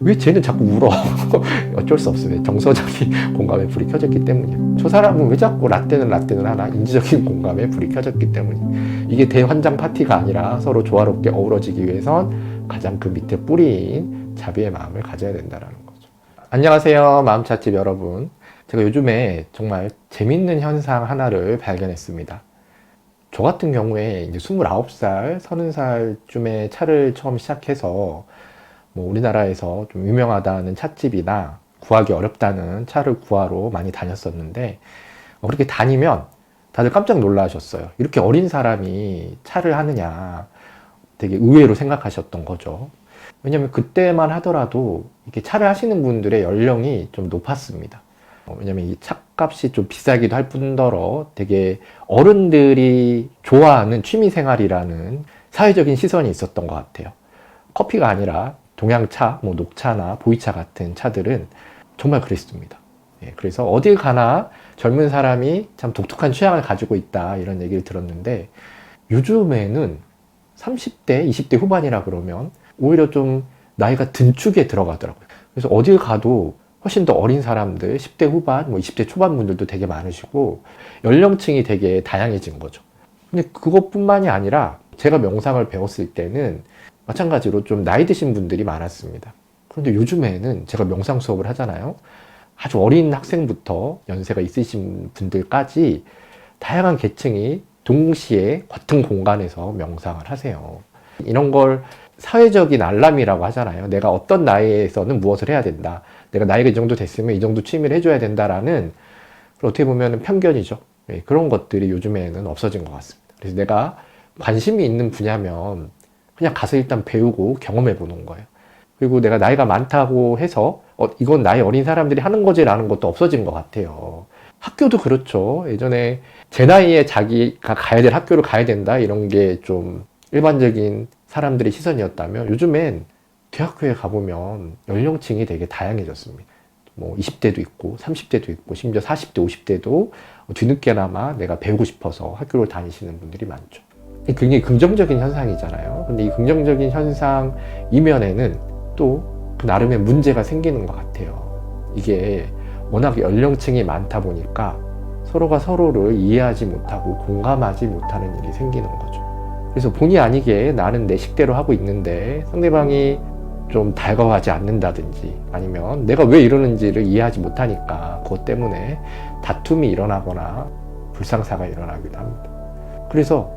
왜 쟤는 자꾸 울어? 어쩔 수 없어요. 정서적인 공감에 불이 켜졌기 때문이에요. 저 사람은 왜 자꾸 라떼는 하나? 인지적인 공감에 불이 켜졌기 때문이에요. 이게 대환장 파티가 아니라 서로 조화롭게 어우러지기 위해선 가장 그 밑에 뿌리인 자비의 마음을 가져야 된다는 거죠. 안녕하세요. 마음찻집 여러분. 제가 요즘에 정말 재밌는 현상 하나를 발견했습니다. 저 같은 경우에 이제 29살, 30살쯤에 차를 처음 시작해서 우리나라에서 좀 유명하다는 찻집이나 구하기 어렵다는 차를 구하러 많이 다녔었는데 그렇게 다니면 다들 깜짝 놀라셨어요. 이렇게 어린 사람이 차를 하느냐 되게 의외로 생각하셨던 거죠. 왜냐면 그때만 하더라도 이렇게 차를 하시는 분들의 연령이 좀 높았습니다. 왜냐면 이 차값이 좀 비싸기도 할 뿐더러 되게 어른들이 좋아하는 취미생활이라는 사회적인 시선이 있었던 것 같아요. 커피가 아니라 동양차, 녹차나 보이차 같은 차들은 정말 그랬습니다. 그래서 어딜 가나 젊은 사람이 참 독특한 취향을 가지고 있다 이런 얘기를 들었는데 요즘에는 30대, 20대 후반이라 그러면 오히려 좀 나이가 든 축에 들어가더라고요. 그래서 어딜 가도 훨씬 더 어린 사람들, 10대 후반, 20대 초반 분들도 되게 많으시고 연령층이 되게 다양해진 거죠. 근데 그것뿐만이 아니라 제가 명상을 배웠을 때는 마찬가지로 좀 나이 드신 분들이 많았습니다. 그런데 요즘에는 제가 명상 수업을 하잖아요. 아주 어린 학생부터 연세가 있으신 분들까지 다양한 계층이 동시에 같은 공간에서 명상을 하세요. 이런 걸 사회적인 알람이라고 하잖아요. 내가 어떤 나이에서는 무엇을 해야 된다. 내가 나이가 이 정도 됐으면 이 정도 취미를 해줘야 된다라는 어떻게 보면 편견이죠. 그런 것들이 요즘에는 없어진 것 같습니다. 그래서 내가 관심이 있는 분야면 그냥 가서 일단 배우고 경험해 보는 거예요. 그리고 내가 나이가 많다고 해서 이건 나이 어린 사람들이 하는 거지 라는 것도 없어진 것 같아요. 학교도 그렇죠. 예전에 제 나이에 자기가 가야 될 학교를 가야 된다 이런 게 좀 일반적인 사람들의 시선이었다면 요즘엔 대학교에 가보면 연령층이 되게 다양해졌습니다. 20대도 있고 30대도 있고 심지어 40대 50대도 뒤늦게나마 내가 배우고 싶어서 학교를 다니시는 분들이 많죠. 굉장히 긍정적인 현상이잖아요. 근데 이 긍정적인 현상 이면에는 또 그 나름의 문제가 생기는 것 같아요. 이게 워낙 연령층이 많다 보니까 서로가 서로를 이해하지 못하고 공감하지 못하는 일이 생기는 거죠. 그래서 본의 아니게 나는 내 식대로 하고 있는데 상대방이 좀 달가워하지 않는다든지 아니면 내가 왜 이러는지를 이해하지 못하니까 그것 때문에 다툼이 일어나거나 불상사가 일어나기도 합니다. 그래서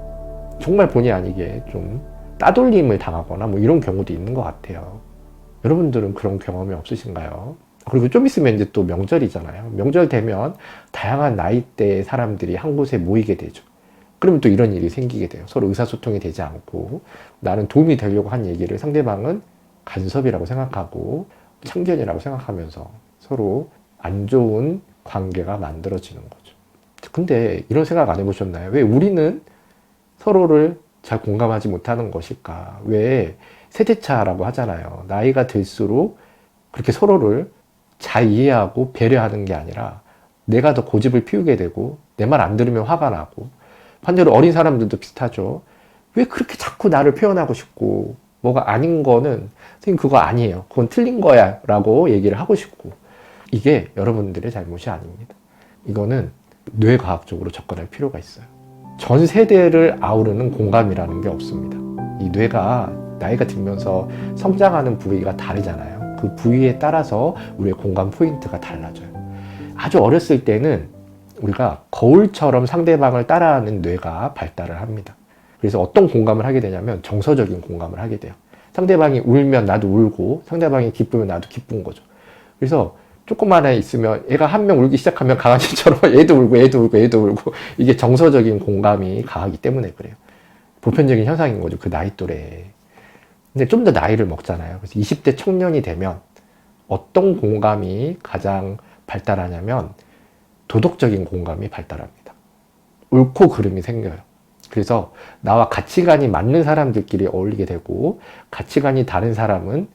정말 본의 아니게 좀 따돌림을 당하거나 이런 경우도 있는 것 같아요. 여러분들은 그런 경험이 없으신가요? 그리고 좀 있으면 이제 또 명절이잖아요. 명절 되면 다양한 나이대의 사람들이 한 곳에 모이게 되죠. 그러면 또 이런 일이 생기게 돼요. 서로 의사소통이 되지 않고 나는 도움이 되려고 한 얘기를 상대방은 간섭이라고 생각하고 참견이라고 생각하면서 서로 안 좋은 관계가 만들어지는 거죠. 근데 이런 생각 안 해보셨나요? 왜 우리는 서로를 잘 공감하지 못하는 것일까? 왜 세대차라고 하잖아요. 나이가 들수록 그렇게 서로를 잘 이해하고 배려하는 게 아니라 내가 더 고집을 피우게 되고 내 말 안 들으면 화가 나고 반대로 어린 사람들도 비슷하죠. 왜 그렇게 자꾸 나를 표현하고 싶고 뭐가 아닌 거는 선생님 그거 아니에요. 그건 틀린 거야 라고 얘기를 하고 싶고 이게 여러분들의 잘못이 아닙니다. 이거는 뇌과학적으로 접근할 필요가 있어요. 전 세대를 아우르는 공감이라는 게 없습니다. 이 뇌가 나이가 들면서 성장하는 부위가 다르잖아요. 그 부위에 따라서 우리의 공감 포인트가 달라져요. 아주 어렸을 때는 우리가 거울처럼 상대방을 따라하는 뇌가 발달을 합니다. 그래서 어떤 공감을 하게 되냐면 정서적인 공감을 하게 돼요. 상대방이 울면 나도 울고 상대방이 기쁘면 나도 기쁜 거죠. 그래서 조금만 애 있으면 애가 한 명 울기 시작하면 강아지처럼 얘도 울고 얘도 울고 얘도 울고 이게 정서적인 공감이 강하기 때문에 그래요. 보편적인 현상인 거죠. 그 나이 또래에. 근데 좀 더 나이를 먹잖아요. 그래서 20대 청년이 되면 어떤 공감이 가장 발달하냐면 도덕적인 공감이 발달합니다. 옳고 그름이 생겨요. 그래서 나와 가치관이 맞는 사람들끼리 어울리게 되고 가치관이 다른 사람은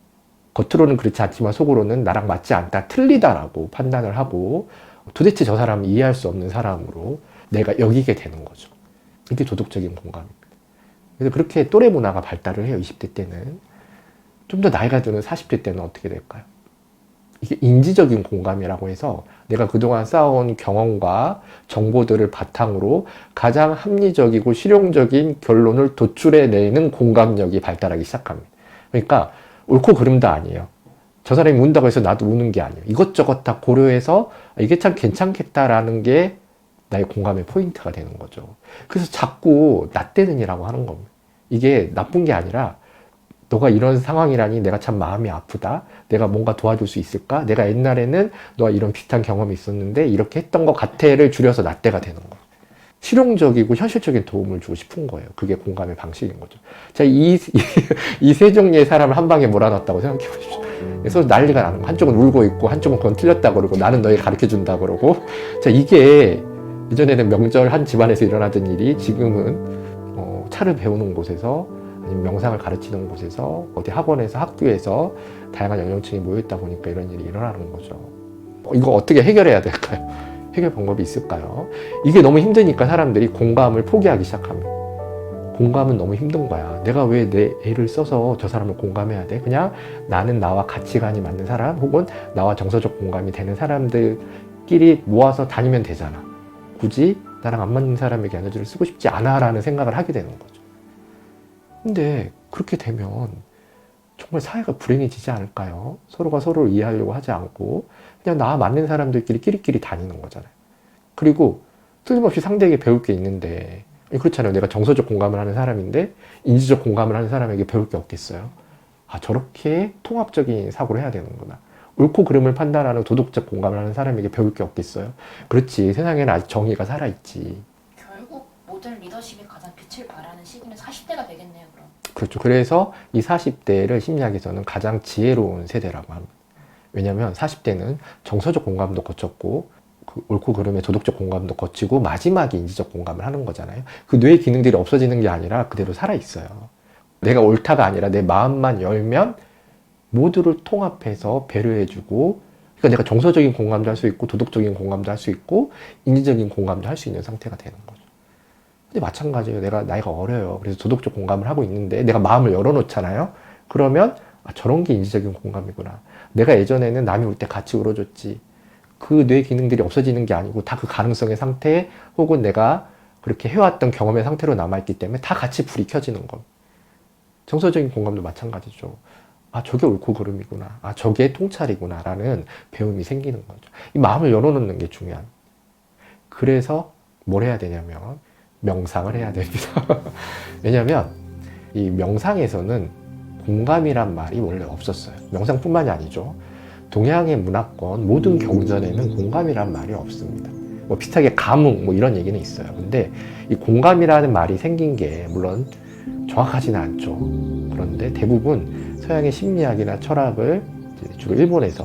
겉으로는 그렇지 않지만 속으로는 나랑 맞지 않다, 틀리다라고 판단을 하고 도대체 저 사람을 이해할 수 없는 사람으로 내가 여기게 되는 거죠. 이게 도덕적인 공감입니다. 그래서 그렇게 또래 문화가 발달을 해요. 20대 때는. 좀 더 나이가 드는 40대 때는 어떻게 될까요? 이게 인지적인 공감이라고 해서 내가 그동안 쌓아온 경험과 정보들을 바탕으로 가장 합리적이고 실용적인 결론을 도출해내는 공감력이 발달하기 시작합니다. 그러니까 옳고 그름도 아니에요. 저 사람이 운다고 해서 나도 우는 게 아니에요. 이것저것 다 고려해서 이게 참 괜찮겠다라는 게 나의 공감의 포인트가 되는 거죠. 그래서 자꾸 나 때는이라고 하는 겁니다. 이게 나쁜 게 아니라 너가 이런 상황이라니 내가 참 마음이 아프다. 내가 뭔가 도와줄 수 있을까? 내가 옛날에는 너와 이런 비슷한 경험이 있었는데 이렇게 했던 것 같아를 줄여서 나 때가 되는 거예요. 실용적이고 현실적인 도움을 주고 싶은 거예요. 그게 공감의 방식인 거죠. 자, 이 세 종류의 사람을 한 방에 몰아놨다고 생각해 보십시오. 그래서 난리가 나는 거예요. 한쪽은 울고 있고 한쪽은 그건 틀렸다 그러고 나는 너에게 가르쳐 준다 그러고. 자, 이게 예전에는 명절 한 집안에서 일어나던 일이 지금은 차를 배우는 곳에서 아니면 명상을 가르치는 곳에서 어디 학원에서 학교에서 다양한 연령층이 모여있다 보니까 이런 일이 일어나는 거죠. 이거 어떻게 해결해야 될까요? 해결 방법이 있을까요? 이게 너무 힘드니까 사람들이 공감을 포기하기 시작합니다. 공감은 너무 힘든 거야. 내가 왜 내 애를 써서 저 사람을 공감해야 돼? 그냥 나는 나와 가치관이 맞는 사람 혹은 나와 정서적 공감이 되는 사람들끼리 모아서 다니면 되잖아. 굳이 나랑 안 맞는 사람에게 에너지를 쓰고 싶지 않아 라는 생각을 하게 되는 거죠. 근데 그렇게 되면 정말 사회가 불행해지지 않을까요? 서로가 서로를 이해하려고 하지 않고 그냥 나와 맞는 사람들끼리 끼리끼리 다니는 거잖아요. 그리고 틀림없이 상대에게 배울 게 있는데 그렇잖아요. 내가 정서적 공감을 하는 사람인데 인지적 공감을 하는 사람에게 배울 게 없겠어요? 아, 저렇게 통합적인 사고를 해야 되는구나. 옳고 그름을 판단하는 도덕적 공감을 하는 사람에게 배울 게 없겠어요? 그렇지. 세상에는 아직 정의가 살아있지. 결국 모든 리더십이 가장 빛을 발하는 시기는 40대가 되겠네요, 그럼. 그렇죠. 그래서 이 40대를 심리학에서는 가장 지혜로운 세대라고 합니다. 왜냐하면 40대는 정서적 공감도 거쳤고 그 옳고 그름의 도덕적 공감도 거치고 마지막에 인지적 공감을 하는 거잖아요. 그 뇌의 기능들이 없어지는 게 아니라 그대로 살아있어요. 내가 옳다가 아니라 내 마음만 열면 모두를 통합해서 배려해주고 그러니까 내가 정서적인 공감도 할 수 있고 도덕적인 공감도 할 수 있고 인지적인 공감도 할 수 있는 상태가 되는 거죠. 근데 마찬가지예요. 내가 나이가 어려요. 그래서 도덕적 공감을 하고 있는데 내가 마음을 열어놓잖아요. 그러면 아, 저런 게 인지적인 공감이구나. 내가 예전에는 남이 울 때 같이 울어줬지. 그 뇌 기능들이 없어지는 게 아니고 다 그 가능성의 상태 혹은 내가 그렇게 해왔던 경험의 상태로 남아있기 때문에 다 같이 불이 켜지는 겁니다. 정서적인 공감도 마찬가지죠. 아, 저게 옳고 그름이구나. 아, 저게 통찰이구나. 라는 배움이 생기는 거죠. 이 마음을 열어놓는 게 중요합니다. 그래서 뭘 해야 되냐면 명상을 해야 됩니다. 왜냐하면 이 명상에서는 공감이란 말이 원래 없었어요. 명상뿐만이 아니죠. 동양의 문화권 모든 경전에는 공감이란 말이 없습니다. 뭐 비슷하게 감흥 뭐 이런 얘기는 있어요. 근데 이 공감이라는 말이 생긴 게 물론 정확하지는 않죠. 그런데 대부분 서양의 심리학이나 철학을 주로 일본에서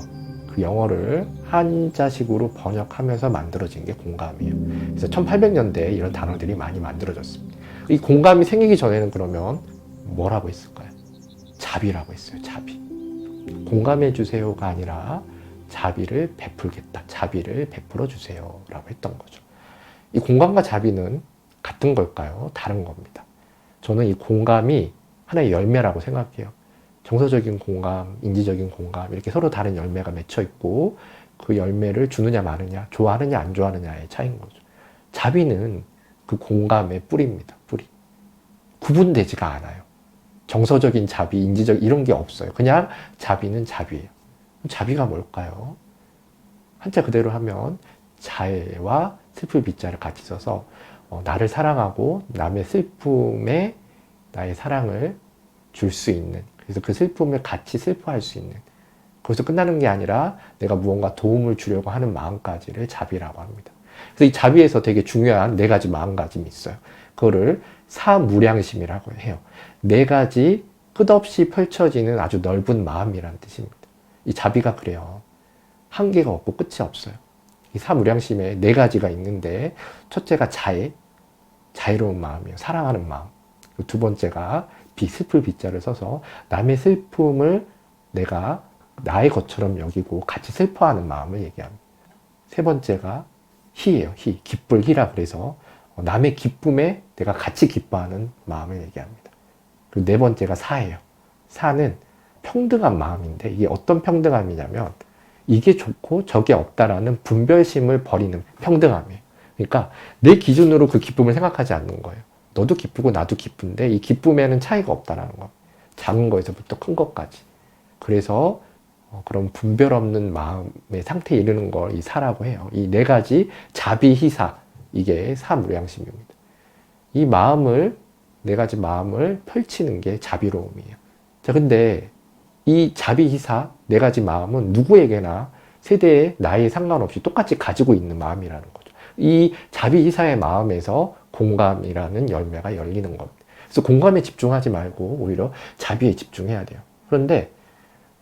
그 영어를 한자식으로 번역하면서 만들어진 게 공감이에요. 그래서 1800년대에 이런 단어들이 많이 만들어졌습니다. 이 공감이 생기기 전에는 그러면 뭐라고 했을까요? 자비라고 했어요. 자비. 공감해 주세요가 아니라 자비를 베풀겠다. 자비를 베풀어 주세요. 라고 했던 거죠. 이 공감과 자비는 같은 걸까요? 다른 겁니다. 저는 이 공감이 하나의 열매라고 생각해요. 정서적인 공감, 인지적인 공감 이렇게 서로 다른 열매가 맺혀 있고 그 열매를 주느냐 마느냐, 좋아하느냐 안 좋아하느냐의 차이인 거죠. 자비는 그 공감의 뿌리입니다. 뿌리. 구분되지가 않아요. 정서적인 자비, 인지적 이런 게 없어요. 그냥 자비는 자비예요. 자비가 뭘까요? 한자 그대로 하면 자애와 슬플 비자를 같이 써서 나를 사랑하고 남의 슬픔에 나의 사랑을 줄 수 있는, 그래서 그 슬픔을 같이 슬퍼할 수 있는, 거기서 끝나는 게 아니라 내가 무언가 도움을 주려고 하는 마음까지를 자비라고 합니다. 그래서 이 자비에서 되게 중요한 네 가지 마음가짐이 있어요. 그거를 사무량심이라고 해요. 네 가지 끝없이 펼쳐지는 아주 넓은 마음이라는 뜻입니다. 이 자비가 그래요. 한계가 없고 끝이 없어요. 이 사무량심에 네 가지가 있는데 첫째가 자애, 자애로운 마음이에요. 사랑하는 마음. 두 번째가 슬플 비자를 써서 남의 슬픔을 내가 나의 것처럼 여기고 같이 슬퍼하는 마음을 얘기합니다. 세 번째가 희예요. 희, 기쁠 희라 그래서 남의 기쁨에 내가 같이 기뻐하는 마음을 얘기합니다. 그리고 네 번째가 사예요. 사는 평등한 마음인데, 이게 어떤 평등함이냐면 이게 좋고 저게 없다라는 분별심을 버리는 평등함이에요. 그러니까 내 기준으로 그 기쁨을 생각하지 않는 거예요. 너도 기쁘고 나도 기쁜데 이 기쁨에는 차이가 없다라는 거. 작은 거에서부터 큰 것까지. 그래서 그런 분별 없는 마음의 상태에 이르는 걸 이 사라고 해요. 이 네 가지 자비희사, 이게 사무량심입니다. 이 마음을, 네 가지 마음을 펼치는 게 자비로움이에요. 자, 근데 이 자비희사, 네 가지 마음은 누구에게나 세대의 나이에 상관없이 똑같이 가지고 있는 마음이라는 거죠. 이 자비희사의 마음에서 공감이라는 열매가 열리는 겁니다. 그래서 공감에 집중하지 말고 오히려 자비에 집중해야 돼요. 그런데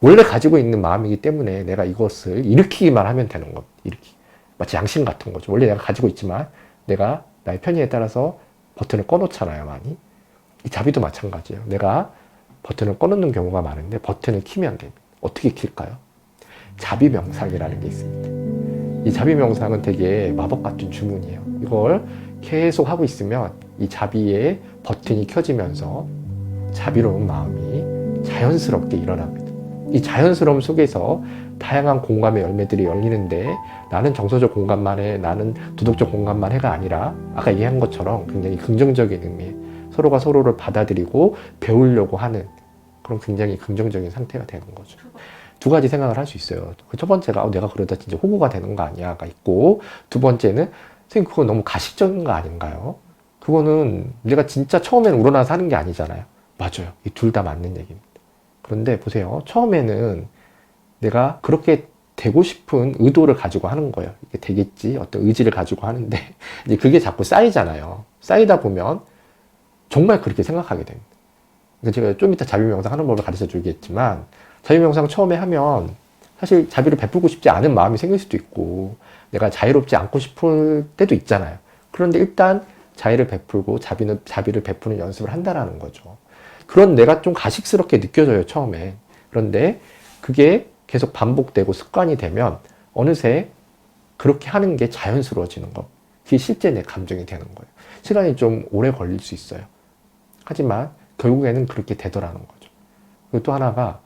원래 가지고 있는 마음이기 때문에 내가 이것을 일으키기만 하면 되는 겁니다. 일으키기. 마치 양심 같은 거죠. 원래 내가 가지고 있지만 내가 나의 편의에 따라서 버튼을 꺼놓잖아요, 많이. 이 자비도 마찬가지예요. 내가 버튼을 꺼놓는 경우가 많은데 버튼을 키면 됩니다. 어떻게 킬까요? 자비 명상이라는 게 있습니다. 이 자비 명상은 되게 마법 같은 주문이에요. 이걸 계속 하고 있으면 이 자비의 버튼이 켜지면서 자비로운 마음이 자연스럽게 일어납니다. 이 자연스러움 속에서 다양한 공감의 열매들이 열리는데, 나는 정서적 공감만 해, 나는 도덕적 공감만 해가 아니라 아까 얘기한 것처럼 굉장히 긍정적인 의미, 서로가 서로를 받아들이고 배우려고 하는 그런 굉장히 긍정적인 상태가 되는 거죠. 두 가지 생각을 할 수 있어요. 첫 번째가 내가 그러다 진짜 호구가 되는 거 아니야가 있고, 두 번째는 선생님 그거 너무 가식적인 거 아닌가요? 그거는 내가 진짜 처음에는 우러나서 하는 게 아니잖아요. 맞아요. 이 둘 다 맞는 얘기입니다. 그런데 보세요. 처음에는 내가 그렇게 되고 싶은 의도를 가지고 하는 거예요. 이게 되겠지, 어떤 의지를 가지고 하는데 이제 그게 자꾸 쌓이잖아요. 쌓이다 보면 정말 그렇게 생각하게 됩니다. 그러니까 제가 좀 이따 자비 명상 하는 법을 가르쳐 주겠지만, 자비 명상 처음에 하면 사실 자비를 베풀고 싶지 않은 마음이 생길 수도 있고 내가 자유롭지 않고 싶을 때도 있잖아요. 그런데 일단 자비를 베풀고 자비를 베푸는 연습을 한다라는 거죠. 그런 내가 좀 가식스럽게 느껴져요, 처음에. 그런데 그게 계속 반복되고 습관이 되면 어느새 그렇게 하는 게 자연스러워지는 것. 그게 실제 내 감정이 되는 거예요. 시간이 좀 오래 걸릴 수 있어요. 하지만 결국에는 그렇게 되더라는 거죠. 그리고 또 하나가,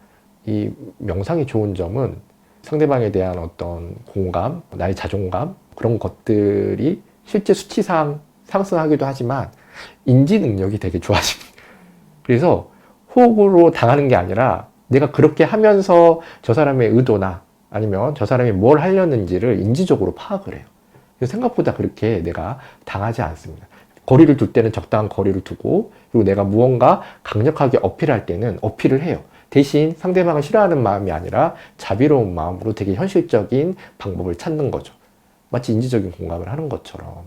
이 명상이 좋은 점은 상대방에 대한 어떤 공감, 나의 자존감, 그런 것들이 실제 수치상 상승하기도 하지만 인지 능력이 되게 좋아집니다. 그래서 호흡으로 당하는 게 아니라 내가 그렇게 하면서 저 사람의 의도나 아니면 저 사람이 뭘 하려는지를 인지적으로 파악을 해요. 그래서 생각보다 그렇게 내가 당하지 않습니다. 거리를 둘 때는 적당한 거리를 두고, 그리고 내가 무언가 강력하게 어필할 때는 어필을 해요. 대신 상대방을 싫어하는 마음이 아니라 자비로운 마음으로 되게 현실적인 방법을 찾는 거죠. 마치 인지적인 공감을 하는 것처럼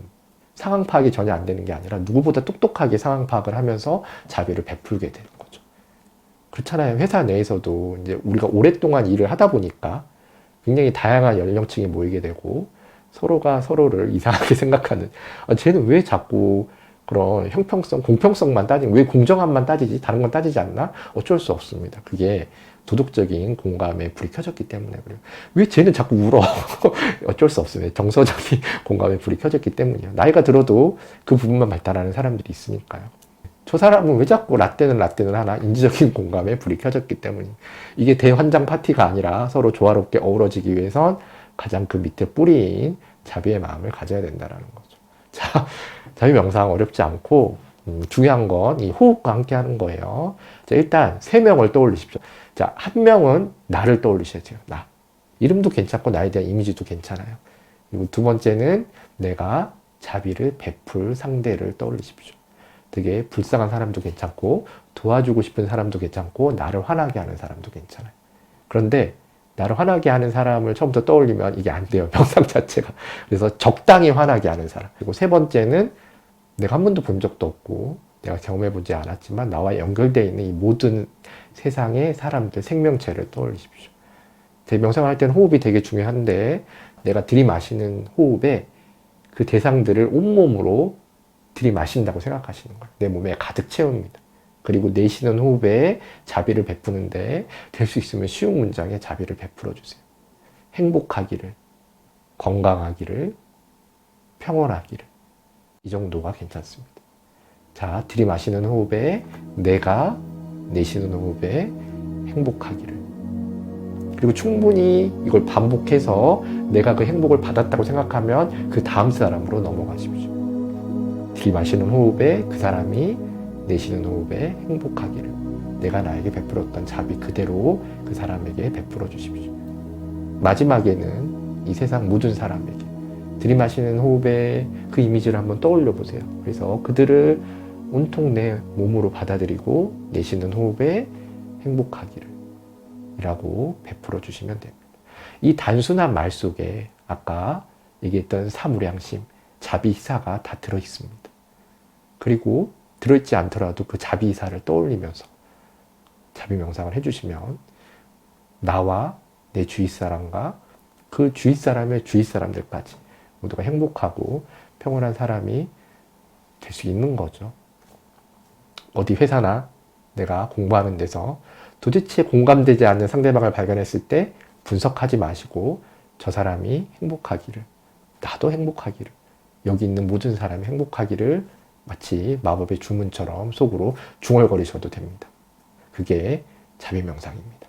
상황 파악이 전혀 안 되는 게 아니라 누구보다 똑똑하게 상황 파악을 하면서 자비를 베풀게 되는 거죠. 그렇잖아요. 회사 내에서도 이제 우리가 오랫동안 일을 하다 보니까 굉장히 다양한 연령층이 모이게 되고 서로가 서로를 이상하게 생각하는, 쟤는 왜 자꾸 그런 형평성, 공평성만 따지고 왜 공정함만 따지지? 다른 건 따지지 않나? 어쩔 수 없습니다. 그게 도덕적인 공감에 불이 켜졌기 때문에 그래요. 왜 쟤는 자꾸 울어? 어쩔 수 없습니다. 정서적인 공감에 불이 켜졌기 때문이에요. 나이가 들어도 그 부분만 발달하는 사람들이 있으니까요. 저 사람은 왜 자꾸 라떼는 하나? 인지적인 공감에 불이 켜졌기 때문이에요. 이게 대환장 파티가 아니라 서로 조화롭게 어우러지기 위해선 가장 그 밑에 뿌리인 자비의 마음을 가져야 된다는 거죠. 자, 자비 명상 어렵지 않고 중요한 건 이 호흡과 함께 하는 거예요. 자, 일단 3명을 떠올리십시오. 자, 한 명은 나를 떠올리셔야 돼요. 나. 이름도 괜찮고 나에 대한 이미지도 괜찮아요. 그리고 두 번째는 내가 자비를 베풀 상대를 떠올리십시오. 되게 불쌍한 사람도 괜찮고 도와주고 싶은 사람도 괜찮고 나를 화나게 하는 사람도 괜찮아요. 그런데 나를 화나게 하는 사람을 처음부터 떠올리면 이게 안 돼요. 명상 자체가. 그래서 적당히 화나게 하는 사람. 그리고 세 번째는 내가 한 번도 본 적도 없고 내가 경험해보지 않았지만 나와 연결되어 있는 이 모든 세상의 사람들, 생명체를 떠올리십시오. 제 명상을 할 때는 호흡이 되게 중요한데 내가 들이마시는 호흡에 그 대상들을 온몸으로 들이마신다고 생각하시는 거예요. 내 몸에 가득 채웁니다. 그리고 내쉬는 호흡에 자비를 베푸는데 될 수 있으면 쉬운 문장에 자비를 베풀어 주세요. 행복하기를, 건강하기를, 평온하기를. 이 정도가 괜찮습니다. 자, 들이마시는 호흡에 내가, 내쉬는 호흡에 행복하기를. 그리고 충분히 이걸 반복해서 내가 그 행복을 받았다고 생각하면 그 다음 사람으로 넘어가십시오. 들이마시는 호흡에 그 사람이 내쉬는 호흡에 행복하기를. 내가 나에게 베풀었던 자비 그대로 그 사람에게 베풀어 주십시오. 마지막에는 이 세상 모든 사람에게 들이마시는 호흡에 그 이미지를 한번 떠올려 보세요. 그래서 그들을 온통 내 몸으로 받아들이고 내쉬는 호흡에 행복하기를 이라고 베풀어 주시면 됩니다. 이 단순한 말 속에 아까 얘기했던 사무량심, 자비이사가 다 들어있습니다. 그리고 들어있지 않더라도 그 자비이사를 떠올리면서 자비 명상을 해주시면 나와 내 주위 사람과 그 주위 사람의 주위 사람들까지 모두가 행복하고 평온한 사람이 될 수 있는 거죠. 어디 회사나 내가 공부하는 데서 도대체 공감되지 않는 상대방을 발견했을 때 분석하지 마시고 저 사람이 행복하기를, 나도 행복하기를, 여기 있는 모든 사람이 행복하기를 마치 마법의 주문처럼 속으로 중얼거리셔도 됩니다. 그게 자비 명상입니다.